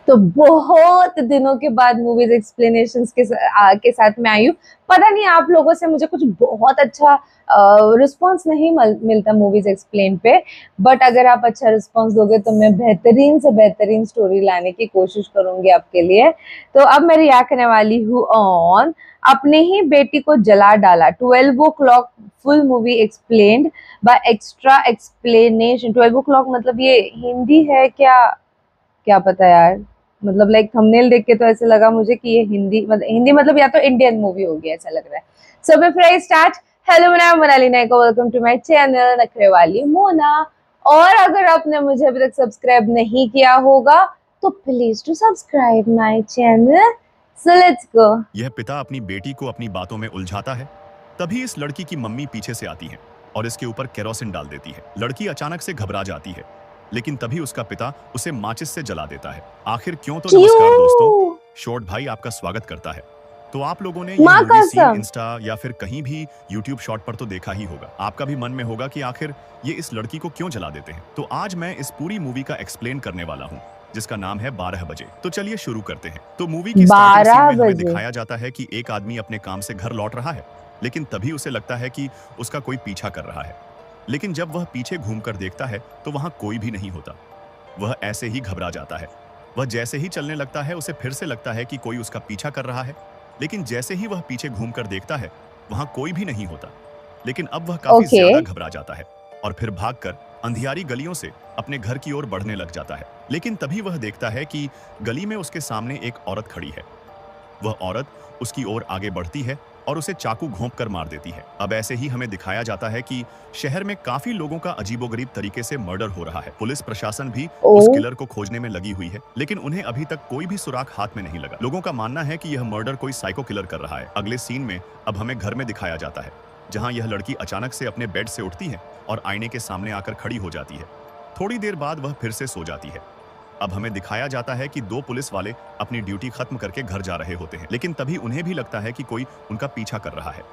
तो बहुत दिनों के बाद मूवीज एक्सप्लेनेशंस के साथ मैं आई हूँ। पता नहीं आप लोगों से मुझे कुछ बहुत अच्छा रिस्पांस नहीं मिलता मूवीज एक्सप्लेन पे, बट अगर आप अच्छा रिस्पांस दोगे तो मैं बेहतरीन से बेहतरीन स्टोरी लाने की कोशिश करूंगी आपके लिए। तो अब मैं रिएक्ट करने वाली हूँ ऑन अपने ही बेटी को जला डाला 12 o'clock full movie explained bye extra explanation. 12 o'clock मतलब ये हिंदी है क्या? क्या पता यार। मतलब लाइक थंबनेल देख के तो ऐसे लगा मुझे कि ये हिंदी मतलब या तो इंडियन मूवी होगी, ऐसा लग रहा है। So before I start, hello मैं मोनाली नायक, वेलकम टू माय चैनल नखरे वाली मोना। और अगर आपने मुझे अभी तक सब्सक्राइब नहीं किया होगा तो please to subscribe my channel. So let's go. यह पिता अपनी बेटी को अपनी बातों में उलझाता है। तभी इस लड़की की मम्मी पीछे से आती है और इसके ऊपर केरोसिन डाल देती है। लड़की अचानक से घबरा जाती है, लेकिन तभी उसका पिता उसे माचिस से जला देता है। आखिर क्यों? तो नमस्कार दोस्तों, शॉर्ट भाई आपका स्वागत करता है। तो आप लोगों ने यह मूवी सीन इंस्टा या फिर कहीं भी यूट्यूब शॉर्ट पर तो देखा ही होगा। आपका भी मन में होगा कि आखिर ये इस लड़की को क्यों जला देते हैं। तो आज मैं इस पूरी मूवी का एक्सप्लेन करने वाला हूँ, जिसका नाम है 12 बजे। तो चलिए शुरू करते हैं। तो मूवी की स्टार्टिंग सीन में हमें दिखाया जाता है कि एक आदमी अपने काम से घर लौट रहा है, लेकिन तभी उसे लगता है कि उसका कोई पीछा कर रहा है। लेकिन जब वह पीछे घूमकर देखता है तो वहां कोई भी नहीं होता। वह ऐसे ही घबरा जाता है। वह जैसे ही चलने लगता है उसे फिर से लगता है कि कोई उसका पीछा कर रहा है, लेकिन जैसे ही वह पीछे घूमकर देखता है वहां कोई भी नहीं होता। लेकिन अब वह काफी ज्यादा घबरा जाता है और फिर भागकर अंधियारी गलियों से अपने घर की ओर बढ़ने लग जाता है। लेकिन तभी वह देखता है कि गली में उसके सामने एक औरत खड़ी है। वह औरत उसकी ओर आगे बढ़ती है और उसे चाकू घोंपकर मार देती है। अब ऐसे ही हमें दिखाया जाता है कि शहर में काफी लोगों का अजीबोगरीब तरीके से मर्डर हो रहा है। पुलिस प्रशासन भी उस किलर को खोजने में लगी हुई है, लेकिन उन्हें अभी तक कोई भी सुराग हाथ में नहीं लगा। लोगों का मानना है कि यह मर्डर कोई साइको किलर कर रहा है। अगले सीन में अब हमें घर में दिखाया जाता है, जहाँ यह लड़की अचानक से अपने बेड से उठती है और आईने के सामने आकर खड़ी हो जाती है। थोड़ी देर बाद वह फिर से सो जाती है। अब हमें दिखाया जाता है कि दो पुलिस वाले अपनी ड्यूटी खत्म करके घर जा रहे होते हैं, लेकिन तभी उन्हें भी लगता है कि कोई उनका पीछा कर रहा है।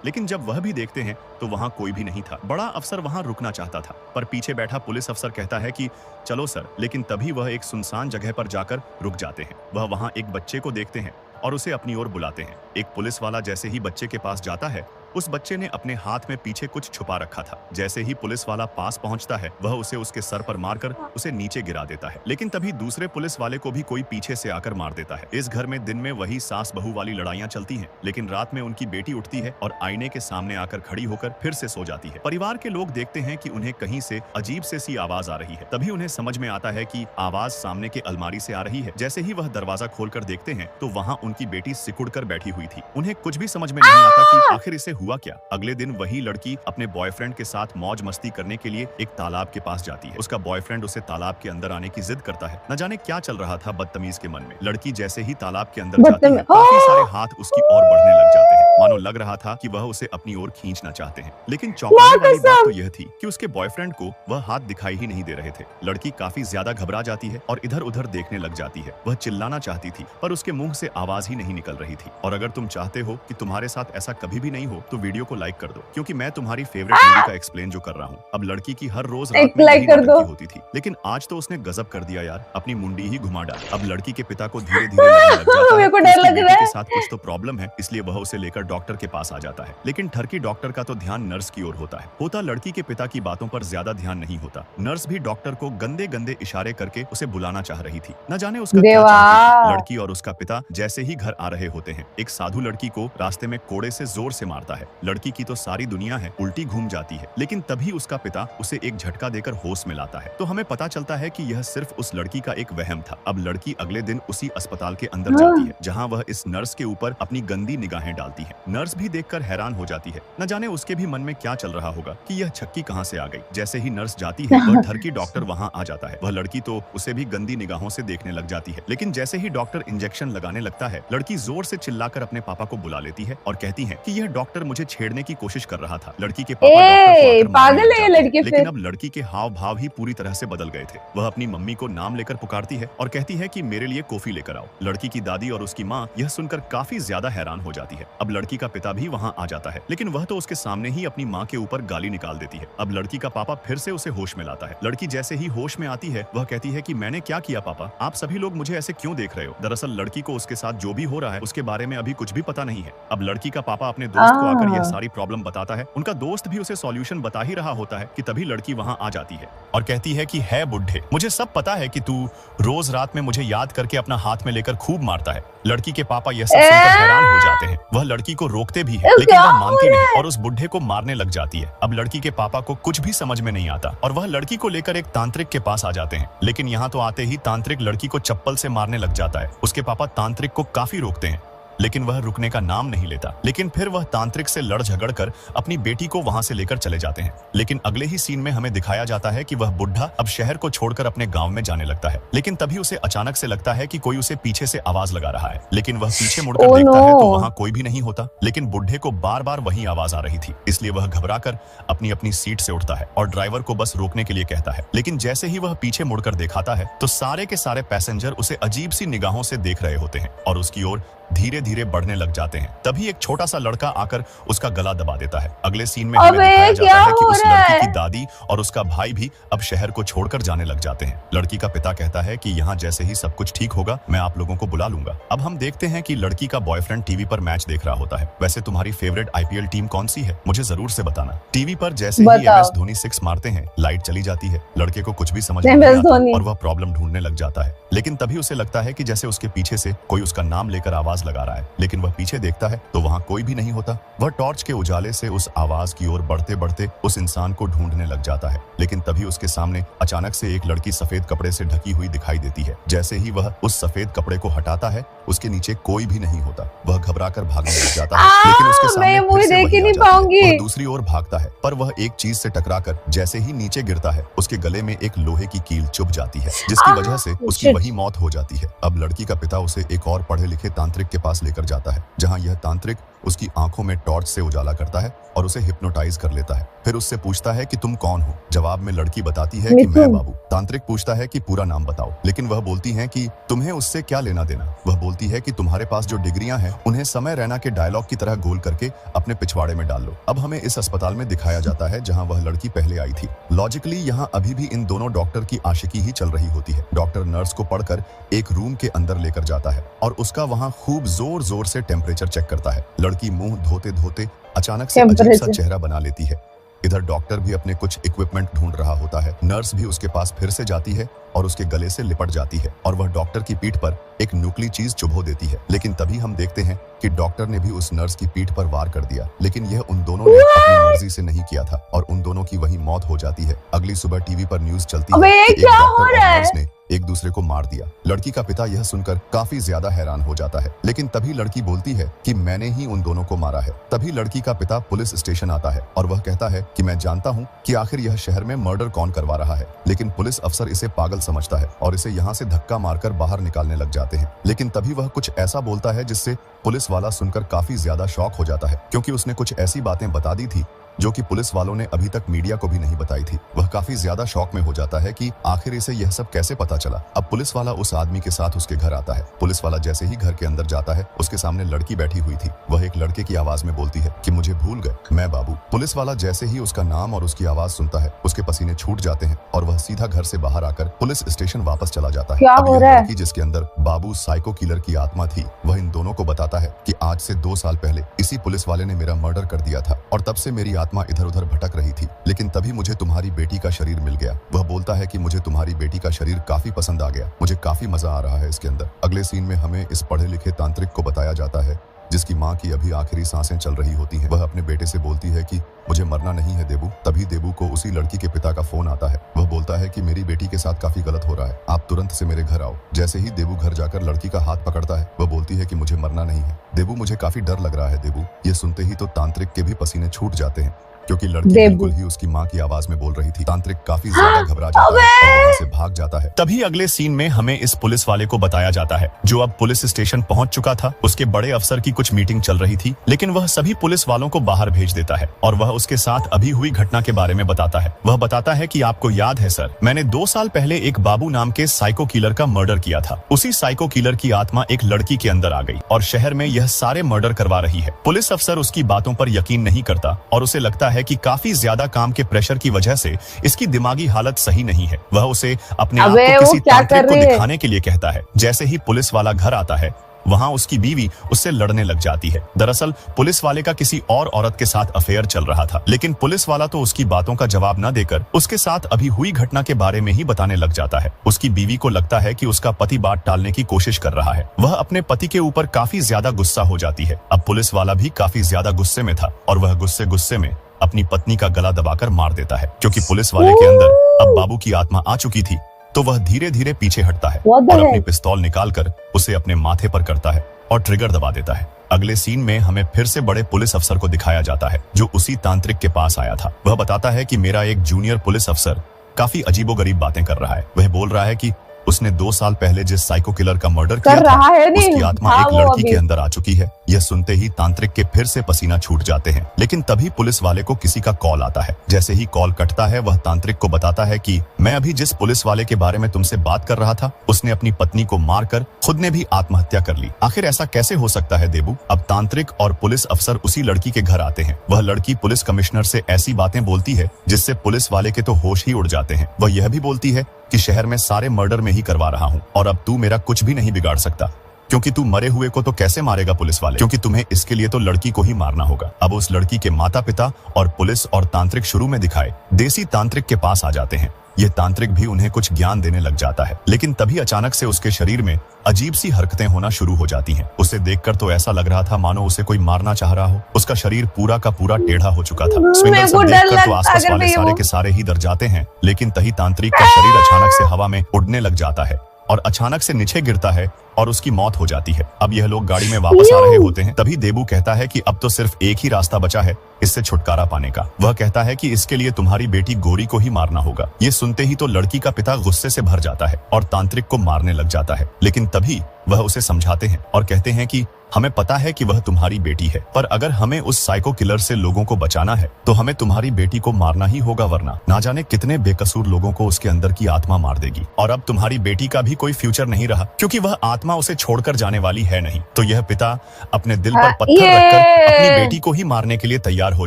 लेकिन जब वह भी देखते हैं तो वहां कोई भी नहीं था। बड़ा अफसर वहां रुकना चाहता था, पर पीछे बैठा पुलिस अफसर कहता है कि चलो सर। लेकिन तभी वह एक सुनसान जगह पर जाकर रुक जाते हैं। वह वहां एक बच्चे को देखते हैं और उसे अपनी ओर बुलाते हैं। एक पुलिस वाला जैसे ही बच्चे के पास जाता है, उस बच्चे ने अपने हाथ में पीछे कुछ छुपा रखा था। जैसे ही पुलिस वाला पास पहुंचता है, वह उसे उसके सर पर मारकर उसे नीचे गिरा देता है। लेकिन तभी दूसरे पुलिस वाले को भी कोई पीछे से आकर मार देता है। इस घर में दिन में वही सास बहू वाली लड़ाइयां चलती हैं, लेकिन रात में उनकी बेटी उठती है और आईने के सामने आकर खड़ी होकर फिर से सो जाती है। परिवार के लोग देखते हैं कि उन्हें कहीं से अजीब से सी आवाज आ रही है। तभी उन्हें समझ में आता है कि आवाज सामने के अलमारी से आ रही है। जैसे ही वह दरवाजा खोलकर देखते हैं तो वहां उनकी बेटी सिकुड़कर बैठी हुई थी। उन्हें कुछ भी समझ में नहीं आता कि आखिर इसे हुआ क्या। अगले दिन वही लड़की अपने बॉयफ्रेंड के साथ मौज मस्ती करने के लिए एक तालाब के पास जाती है। उसका बॉयफ्रेंड उसे तालाब के अंदर आने की जिद करता है। न जाने क्या चल रहा था बदतमीज के मन में। लड़की जैसे ही तालाब के अंदर जाती है, काफी सारे हाथ उसकी ओर बढ़ने लग जाते हैं, मानो लग रहा था कि वह उसे अपनी ओर खींचना चाहते हैं। लेकिन चौंकाने वाली बात तो यह थी कि उसके बॉयफ्रेंड को वह हाथ दिखाई ही नहीं दे रहे थे। लड़की काफी ज्यादा घबरा जाती है और इधर उधर देखने लग जाती है। वह चिल्लाना चाहती थी, पर उसके मुंह से आवाज ही नहीं निकल रही थी। और अगर तुम चाहते हो कि तुम्हारे साथ ऐसा कभी भी नहीं हो तो वीडियो को लाइक कर दो, क्योंकि मैं तुम्हारी फेवरेट मूवी का एक्सप्लेन जो कर रहा हूँ। अब लड़की की हर रोज रात में यही नौटंकी होती थी, लेकिन आज तो उसने गजब कर दिया यार, अपनी मुंडी ही घुमा डाली। अब लड़की के पिता को धीरे धीरे लगने लग जाता है कि उसकी बेटी के साथ कुछ तो प्रॉब्लम है, इसलिए वह उसे लेकर डॉक्टर के पास आ जाता है। लेकिन ठरकी डॉक्टर का तो ध्यान नर्स की ओर होता लड़की के पिता की बातों पर ज्यादा ध्यान नहीं होता। नर्स भी डॉक्टर को गंदे गंदे इशारे करके उसे बुलाना चाह रही थी। न जाने उसका क्या चाहती थी। लड़की और उसका पिता जैसे ही घर आ रहे होते हैं, एक साधु लड़की को रास्ते में कोड़े से जोर से मारता है। लड़की की तो सारी दुनिया है उल्टी घूम जाती है, लेकिन तभी उसका पिता उसे एक झटका देकर होश में लाता है। तो हमें पता चलता है कि यह सिर्फ उस लड़की का एक वहम था। अब लड़की अगले दिन उसी अस्पताल के अंदर जाती है, जहां वह इस नर्स के ऊपर अपनी गंदी निगाहें डालती है। नर्स भी देखकर हैरान हो जाती है। न जाने उसके भी मन में क्या चल रहा होगा कि यह छक्की कहां से आ गई। जैसे ही नर्स जाती है, वह ठरकी डॉक्टर वहां आ जाता है। वह लड़की तो उसे भी गंदी निगाहों से देखने लग जाती है। लेकिन जैसे ही डॉक्टर इंजेक्शन लगाने लगता है, लड़की जोर से चिल्लाकर अपने पापा को बुला लेती है और कहती है कि यह डॉक्टर मुझे छेड़ने की कोशिश कर रहा था। लड़की के पापा पागल है ये लड़की। लेकिन अब लड़की के हाव भाव ही पूरी तरह से बदल गए थे। वह अपनी मम्मी को नाम लेकर पुकारती है और कहती है कि मेरे लिए कॉफी लेकर आओ। लड़की की दादी और उसकी माँ यह सुनकर काफी ज्यादा हैरान हो जाती है। अब लड़की लड़की का पिता भी वहाँ आ जाता है, लेकिन वह तो उसके सामने ही अपनी माँ के ऊपर गाली निकाल देती है। अब लड़की का पापा फिर से उसे होश में लाता है। लड़की जैसे ही होश में आती है वह कहती है कि मैंने क्या किया पापा, आप सभी लोग मुझे ऐसे क्यों देख रहे हो। दरअसल लड़की को उसके साथ जो भी हो रहा है उसके बारे में अभी कुछ भी पता नहीं है। अब लड़की का पापा अपने दोस्त को आकर यह सारी प्रॉब्लम बताता है। उनका दोस्त भी उसे सॉल्यूशन बता ही रहा होता है कि तभी लड़की वहाँ आ जाती है और कहती है कि है बुढ़े, मुझे सब पता है कि तू रोज रात में मुझे याद करके अपना हाथ में लेकर खूब मारता है। लड़की के पापा यह सब सुनकर हैरान हो जाते हैं। वह लड़की को रोकते भी है लेकिन वह मानती नहीं और उस बुढ़े को मारने लग जाती है। अब लड़की के पापा को कुछ भी समझ में नहीं आता और वह लड़की को लेकर एक तांत्रिक के पास आ जाते हैं, लेकिन यहाँ तो आते ही तांत्रिक लड़की को चप्पल से मारने लग जाता है। उसके पापा तांत्रिक को काफी रोकते हैं लेकिन वह रुकने का नाम नहीं लेता। लेकिन फिर वह तांत्रिक से लड़ झगड़ कर अपनी बेटी को वहां से लेकर चले जाते हैं। लेकिन अगले ही सीन में हमें दिखाया जाता है कि वह बुढ़ा अब शहर को छोड़कर अपने गांव में जाने लगता है। लेकिन तभी उसे अचानक से लगता है कि कोई उसे पीछे से आवाज लगा रहा है, लेकिन वह पीछे मुड़कर देखता है तो वहां कोई भी नहीं होता। लेकिन बुढ़े को बार बार वही आवाज आ रही थी, इसलिए वह घबराकर अपनी अपनी सीट से उठता है और ड्राइवर को बस रोकने के लिए कहता है। लेकिन जैसे ही वह पीछे मुड़कर दिखाता है तो सारे के सारे पैसेंजर उसे अजीब सी निगाहों से देख रहे होते हैं और उसकी ओर धीरे धीरे बढ़ने लग जाते हैं। तभी एक छोटा सा लड़का आकर उसका गला दबा देता है। अगले सीन में हमें दिखाया जाता है कि उस लड़की की दादी और उसका भाई भी अब शहर को छोड़कर जाने लग जाते हैं। लड़की का पिता कहता है कि यहाँ जैसे ही सब कुछ ठीक होगा मैं आप लोगों को बुला लूंगा। अब हम देखते हैं कि लड़की का बॉयफ्रेंड टीवी पर मैच देख रहा होता है। वैसे तुम्हारी फेवरेट आईपीएल टीम कौन सी है, मुझे जरूर से बताना। टीवी पर जैसे ही MS धोनी 6 मारते हैं लाइट चली जाती है। लड़के को कुछ भी समझ नहीं आता और वह प्रॉब्लम ढूंढने लग जाता है। लेकिन तभी उसे लगता है कि जैसे उसके पीछे से कोई उसका नाम लेकर आवाज लगा रहा है, लेकिन वह पीछे देखता है तो वहां कोई भी नहीं होता। वह टॉर्च के उजाले से उस आवाज की ओर बढ़ते बढ़ते उस इंसान को ढूंढने लग जाता है। लेकिन तभी उसके सामने अचानक से एक लड़की सफेद कपड़े से ढकी हुई दिखाई देती है। जैसे ही वह उस सफेद कपड़े को हटाता है उसके नीचे कोई भी नहीं होता। वह घबराकर भागने लग जाता है, लेकिन उसके सामने फिर से वही आ जाती है। वह दूसरी ओर भागता है पर वह एक चीज से टकराकर जैसे ही नीचे गिरता है उसके गले में एक लोहे की कील चुभ जाती है, जिसकी वजह से उसकी वही मौत हो जाती है। अब लड़की का पिता उसे एक और पढ़े लिखे तांत्रिक के पास लेकर जाता है, जहां यह तांत्रिक उसकी आंखों में टॉर्च से उजाला करता है और उसे हिप्नोटाइज कर लेता है। फिर उससे पूछता है कि तुम कौन हो। जवाब में लड़की बताती है कि मैं बाबू। तांत्रिक पूछता है कि पूरा नाम बताओ, लेकिन वह बोलती है कि तुम्हें उससे क्या लेना देना। वह बोलती है कि तुम्हारे पास जो डिग्रियां हैं उन्हें समय रैना के डायलॉग की तरह गोल करके अपने पिछवाड़े में डाल लो। अब हमें इस अस्पताल में दिखाया जाता है जहाँ वह लड़की पहले आई थी। लॉजिकली यहाँ अभी भी इन दोनों डॉक्टर की आशिकी ही चल रही होती है। डॉक्टर नर्स को पढ़कर एक रूम के अंदर लेकर जाता है और उसका वहाँ खूब जोर जोर से टेम्परेचर चेक करता है। लड़की मुंह धोते धोते अचानक से अजीब सा चेहरा बना लेती है। इधर डॉक्टर भी अपने कुछ इक्विपमेंट ढूंढ रहा होता है। नर्स भी उसके पास फिर से जाती है और उसके गले से लिपट जाती है और वह डॉक्टर की पीठ पर एक नुकीली चीज चुभो देती है। लेकिन तभी हम देखते हैं कि डॉक्टर ने भी उस नर्स की पीठ पर वार कर दिया, लेकिन यह उन दोनों ने अपनी मर्जी से नहीं किया था और उन दोनों की वही मौत हो जाती है। अगली सुबह टीवी पर न्यूज चलती है कि एक डॉक्टर और नर्स ने एक दूसरे को मार दिया। लड़की का पिता यह सुनकर काफी ज्यादा हैरान हो जाता है, लेकिन तभी लड़की बोलती है कि मैंने ही उन दोनों को मारा है। तभी लड़की का पिता पुलिस स्टेशन आता है और वह कहता है कि मैं जानता हूँ कि आखिर यह शहर में मर्डर कौन करवा रहा है, लेकिन पुलिस अफसर इसे पागल समझता है और इसे यहाँ से धक्का मारकर बाहर निकालने लग जाते हैं। लेकिन तभी वह कुछ ऐसा बोलता है जिससे पुलिस वाला सुनकर काफी ज्यादा शॉक हो जाता है, क्योंकि उसने कुछ ऐसी बातें बता दी थी जो कि पुलिस वालों ने अभी तक मीडिया को भी नहीं बताई थी। वह काफी ज्यादा शॉक में हो जाता है कि आखिर इसे यह सब कैसे पता चला। अब पुलिस वाला उस आदमी के साथ उसके घर आता है। पुलिस वाला जैसे ही घर के अंदर जाता है उसके सामने लड़की बैठी हुई थी। वह एक लड़के की आवाज में बोलती है कि मुझे भूल गए, मैं बाबू। पुलिस वाला जैसे ही उसका नाम और उसकी आवाज सुनता है उसके पसीने छूट जाते हैं और वह सीधा घर से बाहर आकर पुलिस स्टेशन वापस चला जाता है। अब यह लड़की जिसके अंदर बाबू साइको किलर की आत्मा थी, वह इन दोनों को बताता है कि आज से 2 साल पहले इसी पुलिस वाले ने मेरा मर्डर कर दिया था और तब से मेरी आत्मा इधर उधर भटक रही थी, लेकिन तभी मुझे तुम्हारी बेटी का शरीर मिल गया। वह बोलता है कि मुझे तुम्हारी बेटी का शरीर काफी पसंद आ गया, मुझे काफी मजा आ रहा है इसके अंदर। अगले सीन में हमें इस पढ़े लिखे तांत्रिक को बताया जाता है जिसकी माँ की अभी आखिरी सांसें चल रही होती हैं। वह अपने बेटे से बोलती है कि मुझे मरना नहीं है देबू। तभी देबू को उसी लड़की के पिता का फोन आता है। वह बोलता है कि मेरी बेटी के साथ काफी गलत हो रहा है, आप तुरंत से मेरे घर आओ। जैसे ही देबू घर जाकर लड़की का हाथ पकड़ता है वह बोलती है कि मुझे मरना नहीं है देबू, मुझे काफी डर लग रहा है देबू। ये सुनते ही तो तांत्रिक के भी पसीने छूट जाते हैं क्योंकि लड़की देबू। बिल्कुल ही उसकी माँ की आवाज में बोल रही थी। तांत्रिक काफी ज्यादा घबरा जाता है और वहाँ से भाग जाता है। तभी अगले सीन में हमें इस पुलिस वाले को बताया जाता है जो अब पुलिस स्टेशन पहुंच चुका था। उसके बड़े अफसर की कुछ मीटिंग चल रही थी, लेकिन वह सभी पुलिस वालों को बाहर भेज देता है और वह उसके साथ अभी हुई घटना के बारे में बताता है। वह बताता है कि आपको याद है सर, मैंने 2 साल पहले एक बाबू नाम के साइको किलर का मर्डर किया था। उसी साइको किलर की आत्मा एक लड़की के अंदर आ गई और शहर में यह सारे मर्डर करवा रही है। पुलिस अफसर उसकी बातों पर यकीन नहीं करता और उसे लगता है कि काफी ज्यादा काम के प्रेशर की वजह से इसकी दिमागी हालत सही नहीं है। वह उसे अपने आप को किसी तांत्रिक को दिखाने के लिए कहता है। जैसे ही पुलिस वाला घर आता है, वहाँ उसकी बीवी उससे लड़ने लग जाती है। दरअसल पुलिस वाले का किसी और औरत के साथ अफेयर चल रहा था, लेकिन पुलिस वाला तो उसकी बातों का जवाब न देकर उसके साथ अभी हुई घटना के बारे में ही बताने लग जाता है। उसकी बीवी को लगता है कि उसका पति बात टालने की कोशिश कर रहा है। वह अपने पति के ऊपर काफी ज्यादा गुस्सा हो जाती है। अब पुलिस वाला भी काफी ज्यादा गुस्से में था और वह गुस्से में अपनी पत्नी का गला दबाकर मार देता है। क्योंकि पुलिस वाले के अंदर अब बाबू की आत्मा आ चुकी थी, तो वह धीरे धीरे पीछे हटता है और अपनी पिस्तौल निकालकर उसे अपने माथे पर करता है और ट्रिगर दबा देता है। अगले सीन में हमें फिर से बड़े पुलिस अफसर को दिखाया जाता है जो उसी तांत्रिक के पास आया था। वह बताता है कि मेरा एक जूनियर पुलिस अफसर काफी अजीबोगरीब बातें कर रहा है। वह बोल रहा है कि उसने 2 साल पहले जिस साइको किलर का मर्डर किया था, उसकी आत्मा एक लड़की के अंदर आ चुकी है। यह सुनते ही तांत्रिक के फिर से पसीना छूट जाते हैं, लेकिन तभी पुलिस वाले को किसी का कॉल आता है। जैसे ही कॉल कटता है, वह तांत्रिक को बताता है कि मैं अभी जिस पुलिस वाले के बारे में तुमसे बात कर रहा था, उसने अपनी पत्नी को मारकर खुद ने भी आत्महत्या कर ली। आखिर ऐसा कैसे हो सकता है देबू? अब तांत्रिक और पुलिस अफसर उसी लड़की के घर आते हैं। वह लड़की पुलिस कमिश्नर से ऐसी बातें बोलती है जिससे पुलिस वाले के तो होश ही उड़ जाते हैं। वह यह भी बोलती है कि शहर में सारे मर्डर में ही करवा रहा हूँ और अब तू मेरा कुछ भी नहीं बिगाड़ सकता, क्योंकि तू मरे हुए को तो कैसे मारेगा पुलिस वाले, क्योंकि तुम्हें इसके लिए तो लड़की को ही मारना होगा। अब उस लड़की के माता पिता और पुलिस और तांत्रिक शुरू में दिखाए देसी तांत्रिक के पास आ जाते हैं। ये तांत्रिक भी उन्हें कुछ ज्ञान देने लग जाता है, लेकिन तभी अचानक से उसके शरीर में अजीब सी हरकतें होना शुरू हो जाती हैं। उसे देखकर तो ऐसा लग रहा था मानो उसे कोई मारना चाह रहा हो। उसका शरीर पूरा का पूरा टेढ़ा हो चुका था। स्विंगल सब देखकर तो आसपास वाले सारे के सारे ही डर जाते हैं, लेकिन तभी तांत्रिक का शरीर अचानक से हवा में उड़ने लग जाता है और अचानक से नीचे गिरता है और उसकी मौत हो जाती है। अब यह लोग गाड़ी में वापस आ रहे होते हैं, तभी देबू कहता है कि अब तो सिर्फ एक ही रास्ता बचा है इससे छुटकारा पाने का। वह कहता है कि इसके लिए तुम्हारी बेटी गोरी को ही मारना होगा। ये सुनते ही तो लड़की का पिता गुस्से से भर जाता है और तांत्रिक को मारने लग जाता है, लेकिन तभी वह उसे समझाते हैं और कहते हैं कि हमें पता है कि वह तुम्हारी बेटी है, पर अगर हमें उस साइको किलर से लोगों को बचाना है तो हमें तुम्हारी बेटी को मारना ही होगा, वरना ना जाने कितने बेकसूर लोगों को उसके अंदर की आत्मा मार देगी। और अब तुम्हारी बेटी का भी कोई फ्यूचर नहीं रहा, क्योंकि वह आत्मा उसे छोड़कर जाने वाली है नहीं। तो यह पिता अपने दिल पर पत्थर रखकर अपनी बेटी को ही मारने के लिए तैयार हो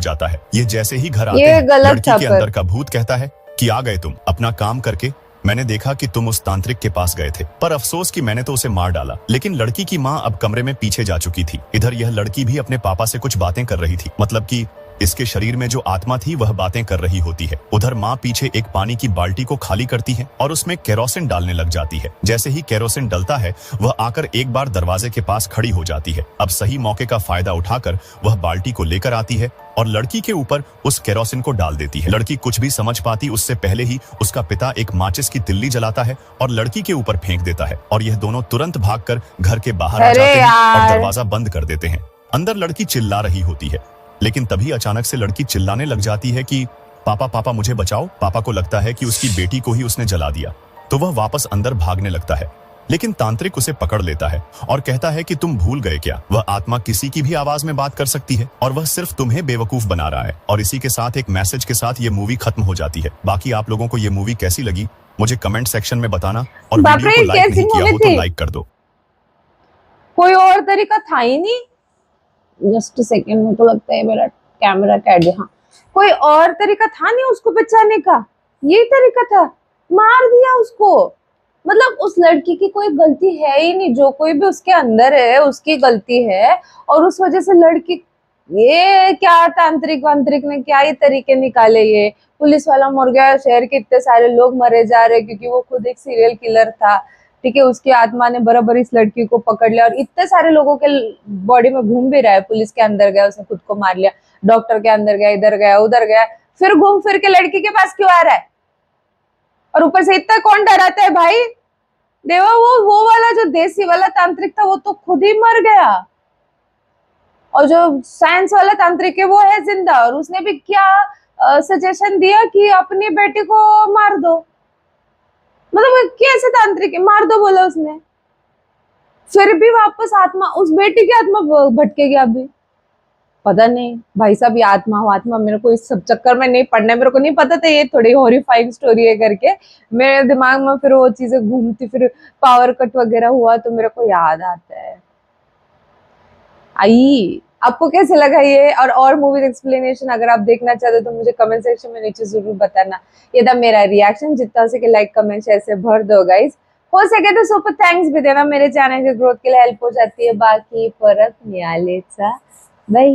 जाता है। ये जैसे ही घर आते हैं, लड़की के अंदर का भूत कहता है कि आ गए तुम अपना काम करके। मैंने देखा कि तुम उस तांत्रिक के पास गए थे, पर अफसोस कि मैंने तो उसे मार डाला। लेकिन लड़की की माँ अब कमरे में पीछे जा चुकी थी। इधर यह लड़की भी अपने पापा से कुछ बातें कर रही थी, मतलब कि इसके शरीर में जो आत्मा थी वह बातें कर रही होती है। उधर माँ पीछे एक पानी की बाल्टी को खाली करती है और उसमें केरोसिन डालने लग जाती है। जैसे ही केरोसिन डलता है, वह आकर एक बार दरवाजे के पास खड़ी हो जाती है। अब सही मौके का फायदा उठाकर वह बाल्टी को लेकर आती है और लड़की के ऊपर उस केरोसिन को डाल देती है। लड़की कुछ भी समझ पाती उससे पहले ही उसका पिता एक माचिस की तिल्ली जलाता है और लड़की के ऊपर फेंक देता है और यह दोनों तुरंत भागकर घर के बाहर आ जाते हैं और दरवाजा बंद कर देते हैं। अंदर लड़की चिल्ला रही होती है, लेकिन तभी अचानक से लड़की चिल्लाने लग जाती है कि पापा पापा मुझे बचाओ। पापा को लगता है कि उसकी बेटी को ही उसने जला दिया, तो वह वापस अंदर भागने लगता है, लेकिन तांत्रिक उसे पकड़ लेता है और कहता है कि तुम भूल गए क्या, वह आत्मा किसी की भी आवाज में बात कर सकती है और वह सिर्फ तुम्हें बेवकूफ बना रहा है। और इसी के साथ एक मैसेज के साथ ये मूवी खत्म हो जाती है। बाकी आप लोगों को ये मूवी कैसी लगी मुझे कमेंट सेक्शन में बताना और वीडियो को लाइक नहीं किया हो तो लाइक कर दो। कोई और तरीका था ही नहीं। जस्ट सेकंड में तो लगता है मेरा कैमरा कैड। हाँ, कोई और तरीका था नहीं उसको बचाने का, ये तरीका था, मार दिया उसको। मतलब उस लड़की की कोई गलती है ही नहीं, जो कोई भी उसके अंदर है उसकी गलती है और उस वजह से लड़की, ये क्या तांत्रिक वांत्रिक ने क्या ये तरीके निकाले। ये पुलिस वाला मर गया, शहर के इतने सारे लोग मरे जा रहे क्योंकि वो खुद एक सीरियल किलर था, ठीक है। उसकी आत्मा ने बराबर इस लड़की को पकड़ लिया और इतने सारे लोगों के बॉडी में घूम भी रहा है। पुलिस के अंदर गया, उसने खुद को मार लिया, डॉक्टर के अंदर गया, इधर गया उधर गया, फिर घूम फिर के लड़की के पास क्यों आ रहा है? और ऊपर से इतना कौन डराता है भाई देवा? वो वाला जो देसी वाला तांत्रिक था वो तो खुद ही मर गया। और जो साइंस वाला तांत्रिक है वो है जिंदा, और उसने भी क्या सजेशन दिया कि अपनी बेटी को मार दो। मतलब कैसे तांत्रिक है, मार दो बोला उसने, फिर भी वापस आत्मा, उस बेटी की आत्मा भटकेगी अभी। पता नहीं भाई साहब, ये आत्मा हो आत्मा, मेरे को इस सब चक्कर में नहीं पड़ना है, मेरे को नहीं पता था ये थोड़ी हॉरिफाइंग स्टोरी है करके। मेरे दिमाग में फिर वो चीजें घूमती, फिर पावर कट वगैरह हुआ तो मेरे को याद आता है। आई, आपको कैसे लगा ये, और मूवीज एक्सप्लेनेशन अगर आप देखना चाहते हो तो मुझे कमेंट सेक्शन में नीचे जरूर बताना। ये था मेरा रिएक्शन, जितना हो सके लाइक कमेंट शेयर से भर दो गाइस। हो सके तो सुपर थैंक्स भी देना, मेरे चैनल के ग्रोथ के लिए हेल्प हो जाती है। बाकी परत मिळालेचा बाय।